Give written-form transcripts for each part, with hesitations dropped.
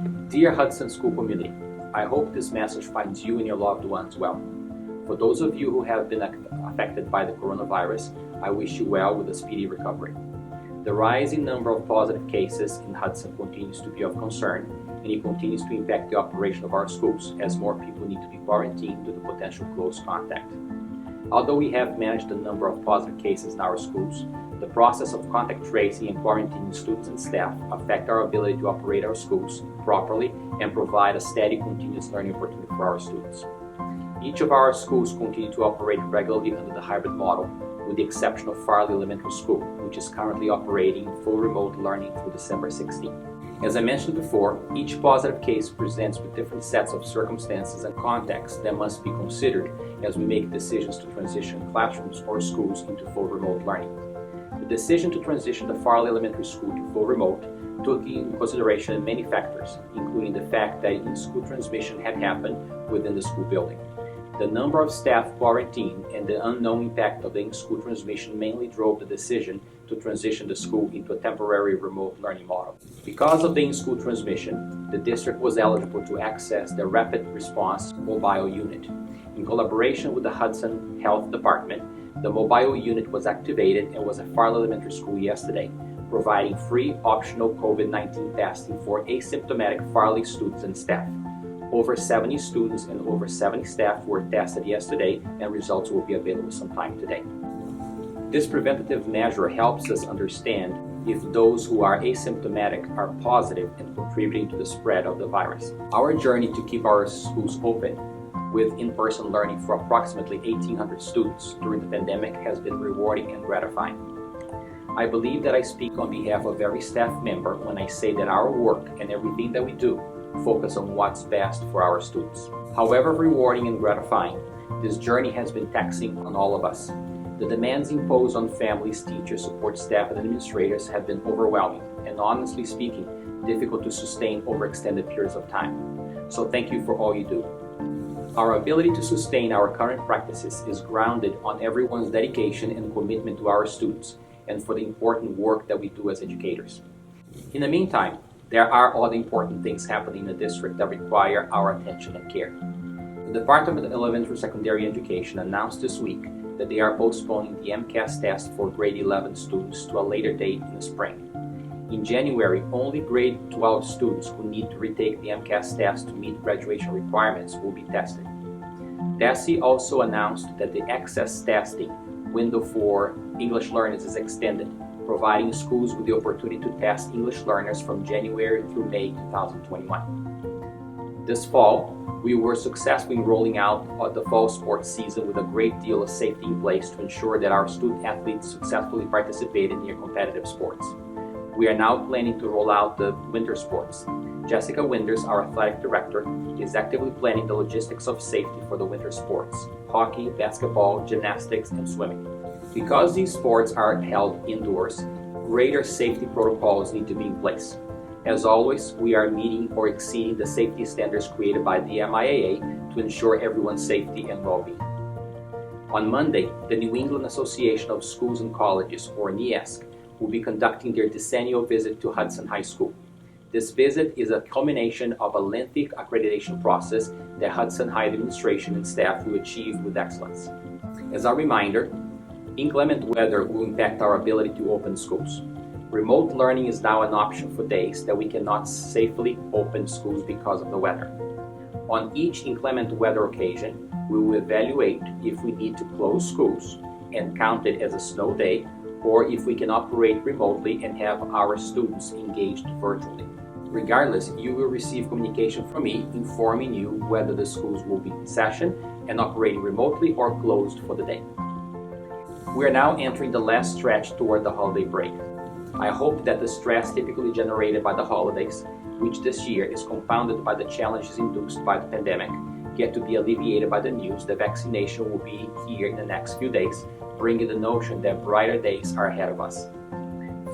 Dear Hudson School community, I hope this message finds you and your loved ones well. For those of you who have been affected by the coronavirus, I wish you well with a speedy recovery. The rising number of positive cases in Hudson continues to be of concern, and it continues to impact the operation of our schools as more people need to be quarantined due to potential close contact. Although we have managed the number of positive cases in our schools, the process of contact tracing and quarantining students and staff affect our ability to operate our schools properly and provide a steady, continuous learning opportunity for our students. Each of our schools continue to operate regularly under the hybrid model, with the exception of Farley Elementary School, which is currently operating full remote learning through December 16. As I mentioned before, each positive case presents with different sets of circumstances and contexts that must be considered as we make decisions to transition classrooms or schools into full remote learning. The decision to transition the Farley Elementary School to full remote took into consideration many factors, including the fact that in-school transmission had happened within the school building. The number of staff quarantined and the unknown impact of the in-school transmission mainly drove the decision to transition the school into a temporary remote learning model. Because of the in-school transmission, the district was eligible to access the Rapid Response Mobile Unit. In collaboration with the Hudson Health Department, the mobile unit was activated and was at Farley Elementary School yesterday, providing free optional COVID-19 testing for asymptomatic Farley students and staff. Over 70 students and over 70 staff were tested yesterday, and results will be available sometime today. This preventative measure helps us understand if those who are asymptomatic are positive and contributing to the spread of the virus. Our journey to keep our schools open with in-person learning for approximately 1,800 students during the pandemic has been rewarding and gratifying. I believe that I speak on behalf of every staff member when I say that our work and everything that we do focus on what's best for our students. However rewarding and gratifying, this journey has been taxing on all of us. The demands imposed on families, teachers, support staff, and administrators have been overwhelming and, honestly speaking, difficult to sustain over extended periods of time. So thank you for all you do. Our ability to sustain our current practices is grounded on everyone's dedication and commitment to our students and for the important work that we do as educators. In the meantime, there are other important things happening in the district that require our attention and care. The Department of Elementary Secondary Education announced this week that they are postponing the MCAS test for grade 11 students to a later date in the spring. In January, only grade 12 students who need to retake the MCAS test to meet graduation requirements will be tested. DESE also announced that the excess testing window for English learners is extended, providing schools with the opportunity to test English learners from January through May 2021. This fall, we were successful in rolling out the fall sports season with a great deal of safety in place to ensure that our student athletes successfully participated in their competitive sports. We are now planning to roll out the winter sports. Jessica Winders, our athletic director, is actively planning the logistics of safety for the winter sports: hockey, basketball, gymnastics, and swimming. Because these sports are held indoors, greater safety protocols need to be in place. As always, we are meeting or exceeding the safety standards created by the MIAA to ensure everyone's safety and well-being. On Monday, the New England Association of Schools and Colleges, or NEASC, will be conducting their decennial visit to Hudson High School. This visit is a culmination of a lengthy accreditation process that Hudson High administration and staff will achieve with excellence. As a reminder, inclement weather will impact our ability to open schools. Remote learning is now an option for days that we cannot safely open schools because of the weather. On each inclement weather occasion, we will evaluate if we need to close schools and count it as a snow day, or if we can operate remotely and have our students engaged virtually. Regardless, you will receive communication from me informing you whether the schools will be in session and operating remotely or closed for the day. We are now entering the last stretch toward the holiday break. I hope that the stress typically generated by the holidays, which this year is compounded by the challenges induced by the pandemic, get to be alleviated by the news that vaccination will be here in the next few days, bringing the notion that brighter days are ahead of us.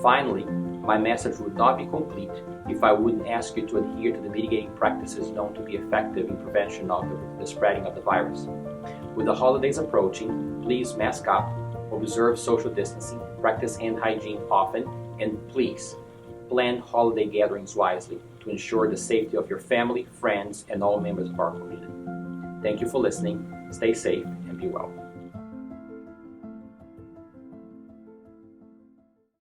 Finally, my message would not be complete if I wouldn't ask you to adhere to the mitigating practices known to be effective in prevention of the spreading of the virus. With the holidays approaching, please mask up, observe social distancing, practice hand hygiene often, and please plan holiday gatherings wisely to ensure the safety of your family, friends, and all members of our community. Thank you for listening. Stay safe and be well.